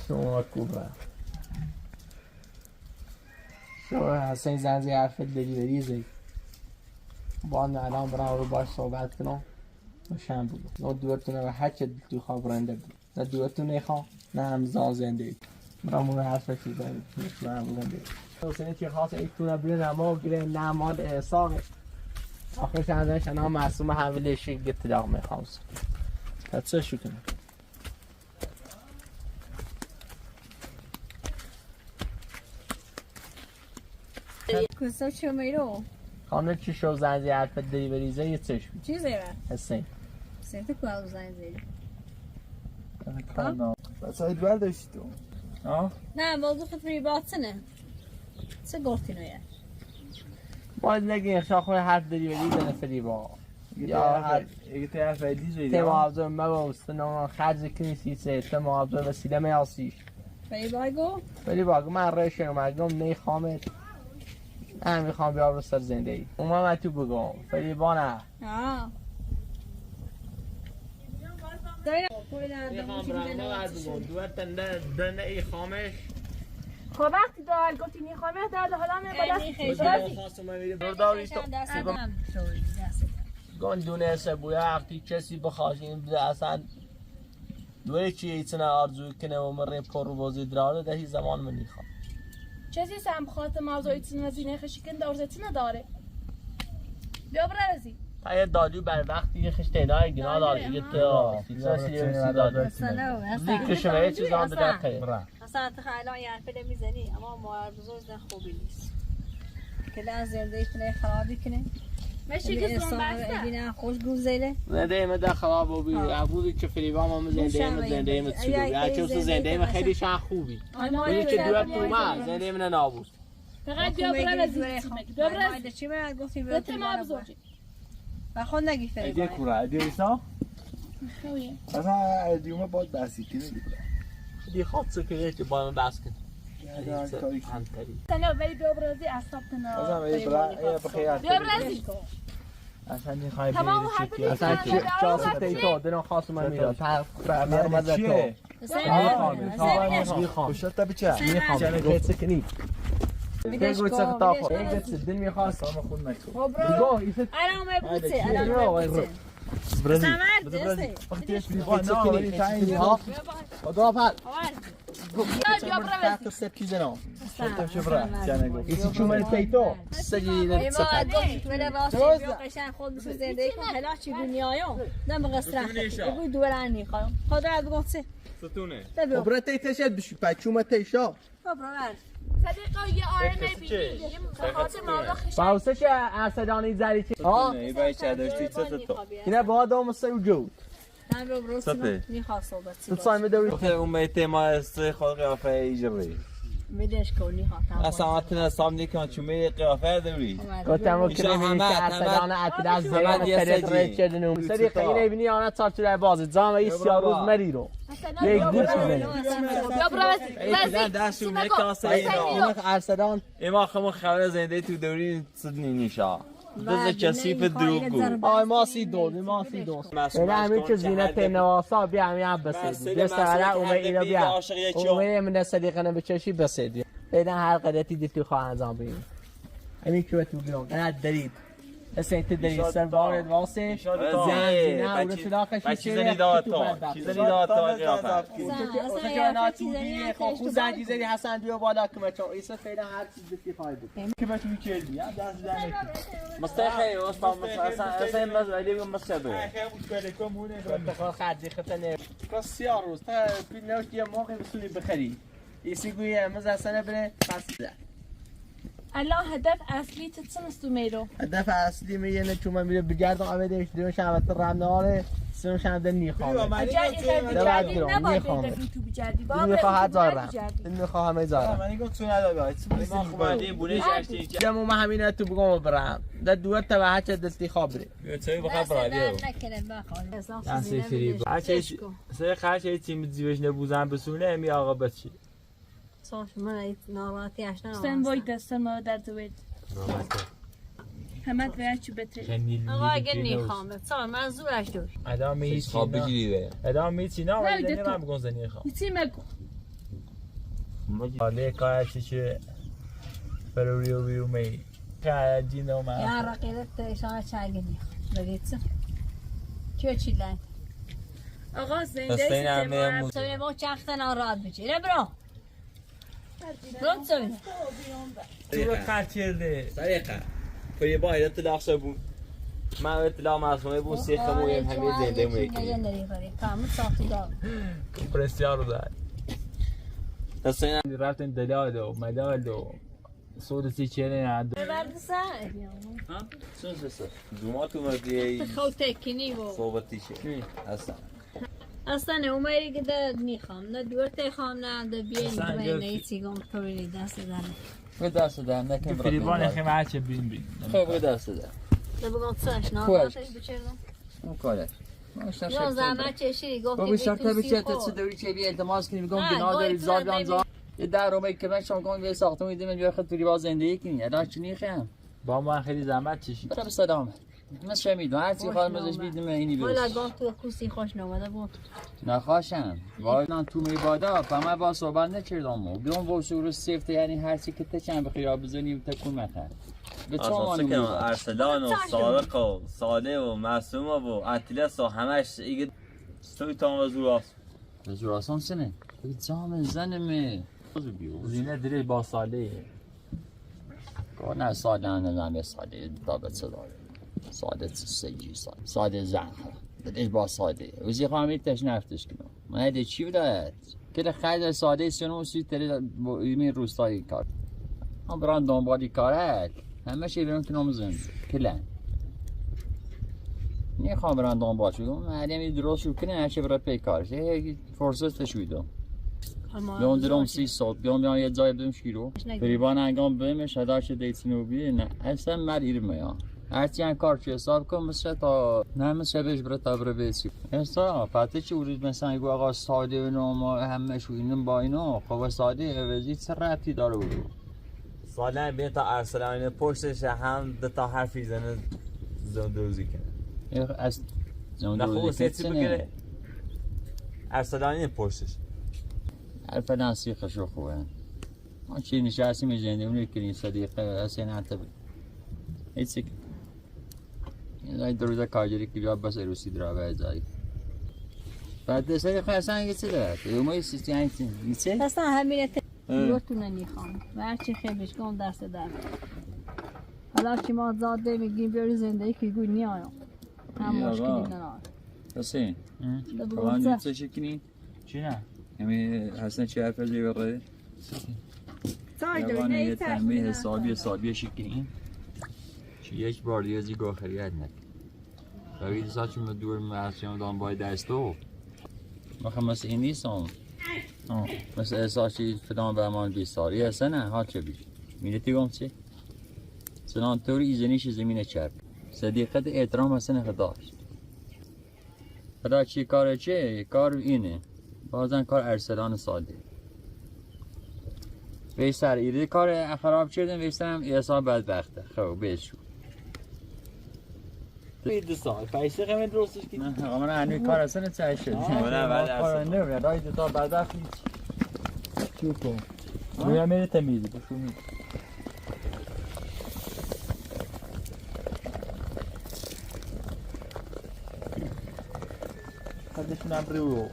شما خوبه شما حسین زنزی حرف دلی بریزی باید الان برام رو باش صحبت کنم باشم بگم نه دوتونه و هر چه تو خواب رنده بود نه دوتونه خواه نه همزان زنده برام اون حرفش بزنید برام بگم حسین که خواست ایتونه بیرون اما گره نماد احساقه آخرش همزنش انا معصوم حویلشی گت داغ میخوام تا شو کنم کسا چه میرو؟ خانه چی شو زنزی حرفت داری بریزه یه چشم چی زیره؟ حسین حسین تو کار زنزی کارنا بس هاید برداشتی تو نه موضوع خطری باطنه چه گفتی نویه؟ باید نگه شاخوی حرف داری بریزه نفری با یا اگه تی حرف دیزوی تیم آبزار مباست نام خرج کنیسی سه تیم آبزار وسیله میاسیش بایی باگو؟ ولی باگو من رایش مردم نیخوامت نه میخوام بیام رو سر زنده ای اومم من تو بگم فری با نه میخوام برام باید بگم دوار تنده دنده ای خامش خب وقتی دار گفتی میخوامه درد حالا من خواستم من برداری تو گون دونه سبویا وقتی کسی بخواشیم بده اصلا دوی چی ایتونه آرزوی کنه و مرین پر رو بازی دراله دهی زمان من نیخوام چیزی سم خاطر موضوعی تن زینه خشکن دارزتی نداره بیا برازی تا یه دادی بر وقتی یه خشت اینای گناه داره یه تا سیزا سیزا داره دیگه شما یه چیز آن داره خیلی اصلا تو الان یه حرفه میزنی اما مادر بزرگ خوبی نیست که در زنده کنه خرابی کنه ماشي كسرون باستا ببینم خوش گوزیله زنده ایم ده خراب و بی عبودی که فریبا ما زنده ایم زنده ایم تسلوبی هرچی واسه زنده ایم خیلی شان خوبی ولی که دوات توما زنده ایم نه نابود فقط بیا برازی بیا برازی چی من گفتی بیا ما بزرگی و خود نگی فریبا ایده کورا ایده ایسا خویه اصلا ایدیومه باید بحثی کنی دی خود سکره که با من بحث کن تنو ولی بیا برازی اصابتنا اصلا ایده برا بخیار بیا برازی اصلا نخوای تمام بیری حرف چی اصلا چه ایتو دنو خواست من میاد من مزه تو میخوام خوشت تا بچه میخوام چه سکنی بگو چه تا خود یک دن میخواست سام خود نکن بگو ایست الان بوته الان بوته برازی برازی وقتیش بیخواد سکنی تاینی ها خدا فر بیا برازی سه پیزنام چه برا چه نگو ایسی چون من تیتو سگی ما گفت من واسه بیا قشنگ خود بشه زنده کن هلا چی دنیایم نه بقصر بگو دورانی خانم خدا بگو چه ستونه برا تیتش بشی پچوم تیشا برو صديقه يا ار ام بي خاطر موضوع خشن باوسه که ارسدانی زری چه ای بای چه داشتی چه تو اینا با دام سوجود نه برو سته میخواد صحبت تو صایم دوری خب اون میته ما است خود قیافه ایجوری میدش کنی ها اصلا اتنا سام نیکان چومه قیافه دوری گفتم که همه ارسدان اتلاس زمان پرت ریچارد نو صدیقه اینه بینی آن تا تو باز زام ای سیاروز مری رو یک دو چیزه يا برازي دستو نکاسه اینا ارسدان اما خمو خبر زنده تو دوری صدنی نیشا دز کثیف دروغ آی ماسی دوست اینا همین که زینت نواسا بیا همین هم بسید دست سره اومه اینا بیا اومه من صدیقه نبچشی بسید اینا هر قدرتی دیتی خواه انجام بگیم همین که تو بیرون قدر دارید بس انت دارید سر وارد واسه زنزینه و رسلاقش چیزی داتا چیزی داتا قیافه خود زنجی زدی حسن بیا بالا کمه چون ایسا فعلا هر چیز دیتی خواهی بود که بتونی کردی یا دست زنکی مستخی اصلا اصلا مزایدی مستبه انتقال خرجی خطنه کسیار روز تا بینوش یه موقع بسونی بخری ایسی گویه امز اصلا بره فصل الان هدف اصلی تتسنستو میرو هدف اصلی میگه چون من میره بگردم آمدهش دیون شنبت رمناره سنو شنبه نیخوام بجردی نباید بگردی تو بجردی این میخواه زارم این میخواه همه زارم من گفت تو نداره ما خوبه بونه جشتی جمع ما همینه تو بگم برم ده دوت تا هر چه دستی خابره چه بخواد برادیو نکنه بخواد اصلا فریب سه خرج تیم زیوش نبوزن بسونه می آقا بچی صاف من ناراحتی اشنا سن وای دستم ما در دوید همه باید چی بته آقا اگه نیخوامه سال من زورش دور ادام میچی خواب بگیری به ادام میچی نه ولی نه، نمیرم گنزه نیخوام ایتی مگو حاله کارچی چه بروریو بیو می که جینو ما یا رقیلت ایشان چاگه نیخوام بگیتسه چی لن آقا زنده پس این همه سیستم سوینه با چختن آراد بچه ایره برو برو سوینه تو قرچیرده طريقة في باي اطلاع صابون ما اطلاع معصومه بو سيخ مو يم همه زنده مويكي کامل ساختی دار کمپرسیار رو داد تصينا رفتن دلال و ملال و صوت سی چهره ندو برد سر ها سوسس دوماتو مردي خو تکنی و صوبتي شيء هسه اصلا اومایی که ده نیخوام نه دور تخوام نه ده بیایی اصلا دوی گفت- نیتی گم توری دست دارم به دست دادم نکن تو فریبان خیلی هرچه بین بین خب به دست دادم ده بگم سرش نه خوش. باشش بچردم اون کارش یا زحمت چشی گفت بابا که شرط تو بچه سی تا خور. دوری چه بی التماس کنی میگم نه، گناه وای، داری تو زاد نمی‌بینی. زاد یه در رومه که من شام کنم یه ساختمون دیدم بیا خود توری باز زندگی کنی ادا چی نیخم با ما خیلی زحمت چشید برام صدام من شمیدم هر چی خوش خواهم ازش نامد. بیدم اینی والا بس گام تو کوسی خوش نامده بود نخواشم وای من تو میبادا فما با صحبت نکردم و بیام با شروع سیفت یعنی هر چی که تا چند بخیر بزنیم تکون مخن به چه اصلا معنی سکن بود ارسلان و صادق و صالح و معصوم و اطلس و همش ایگه ستوی تام و زور است به جور آسان سنه بگی جام زنمه زینه دری با ساله کار نه ساده نزم یه ساده دابت صداره ساده سجی ساده زن دلش با ساده وزی خواهمی تش نفتش کنم من هده چی بدهد که خیلی ساده سنو سی تری با ایمین روستایی کار هم بران دنبالی کارت همه شی بران کنم زنده کلن نخوام بران دنبال شدم هدیمی درست شد کنه هرچه برای پی کارش فرصت تشویدم بیان درام 30 سال بیان یه جای بدم شیرو فریبان انگام بهمش هداش دیتینو بیه نه اصلا مر ایرمه یا هرچی ان کار چه حساب کن مثل تا نه مثل بهش برای تا برای بیسی اصلا فاته چی ورود مثلا اگه آقا ساده و نوما همه شو اینم با اینا خب ساده عوضی چه ربطی داره بود صالح بین تا ارسلان پشتش هم دو تا حرفی زنه زندوزی کنه از نه خوب سیتی بگیره ارسلانی پشتش حرف ناسی خشو خوبه ما چی نشستی میزنده اونی کنی صدیقه حسین عتبه هیچ سک این دروده کارجری که جواب بس روسی درابه ازایی بعد صدیقه اصلا یه چه دارد اومای سیستی هنگتین نیچه؟ اصلا همین یوتونه نیخوام و هرچی خیلیش گم دست دارم حالا که ما زاده میگیم بیاری زندگی که گوی نیایم هم یا مشکلی با. ندارم حسین ده کمان بگم نیچه شکنی؟ چی نه؟ همه حسن چه حرف ازی بقیه؟ سای جوانه یه دوی تنبیه حسابی شکنی؟ چی یک بار دیگه زی گاه خریت نک باید ساچون به دور مرسیم دان باید دستو مخم مثل این نیستم مثل احساسی فدان به امان 20 سالی هسته نه ها چه بیش میلتی گم چی؟ سنان طوری ایزنیش زمین چرب صدیقت احترام هسته داشت خدا چی کار چه؟ کار اینه بازن کار ارسلان ساده بیشتر ایره کار خراب کردن بیشتر هم احسان بدبخته خب بیشو توی 2 سال پیسه خیلی درستش کنی نه آقا من هنوی کار اصلا چه شد نه بعد کار ارسلان نمیاد آی 2 تا بدبخت هیچ چی کن میرم میره تمیزی بشو میره خودشون هم رو